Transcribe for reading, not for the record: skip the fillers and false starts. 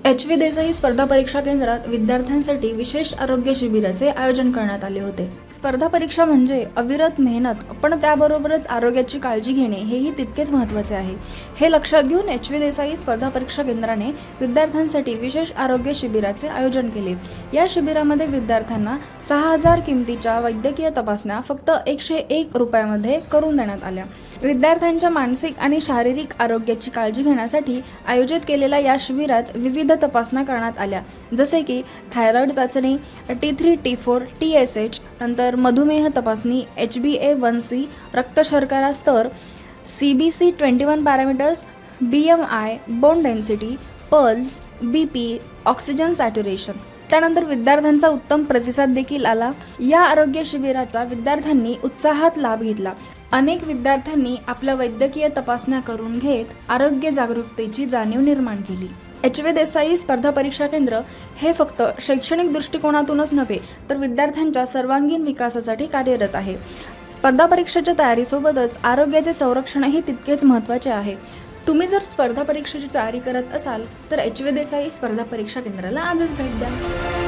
एच.व्ही. देसाई स्पर्धा परीक्षा केंद्रात विद्यार्थ्यांसाठी विशेष आरोग्य शिबिराचे आयोजन करण्यात आले होते. स्पर्धा परीक्षा म्हणजे अविरत मेहनत, पण त्याबरोबरच आरोग्याची काळजी घेणे हेही तितकेच महत्त्वाचे आहे. हे लक्षात घेऊन एच.व्ही. देसाई स्पर्धा परीक्षा केंद्राने विद्यार्थ्यांसाठी विशेष आरोग्य शिबिराचे आयोजन केले. या शिबिरामध्ये विद्यार्थ्यांना 6,000 किमतीच्या वैद्यकीय तपासण्या फक्त 101 रुपयामध्ये करून देण्यात आल्या. विद्यार्थ्यांच्या मानसिक आणि शारीरिक आरोग्याची काळजी घेण्यासाठी आयोजित केलेल्या या शिबिरात विविध तपासण्या करण्यात आल्या, जसे की थायरॉइड चाचणी, T3, T4, TSH, नंतर मधुमेह तपासणी, HbA1c, रक्त शर्करा स्तर, CBC 21 parameters, BMI, bone density, pulse, BP, oxygen saturation. त्यानंतर विद्यार्थ्यांचा उत्तम प्रतिसाद देखील आला. या आरोग्य शिबिराचा विद्यार्थ्यांनी उत्साहात लाभ घेतला. अनेक विद्यार्थ्यांनी आपल्या वैद्यकीय तपासण्या करून घेत आरोग्य जागरूकतेची जाणीव निर्माण केली. एच.व्ही. देसाई स्पर्धा परीक्षा केंद्र हे फक्त शैक्षणिक दृष्टिकोनातूनच नव्हे तर विद्यार्थ्यांच्या सर्वांगीण विकासासाठी कार्यरत आहे. स्पर्धा परीक्षेच्या तयारीसोबतच आरोग्याचे संरक्षणही तितकेच महत्त्वाचे आहे. तुम्ही जर स्पर्धा परीक्षेची तयारी करत असाल तर एच.व्ही. देसाई स्पर्धा परीक्षा केंद्राला आजच भेट द्या.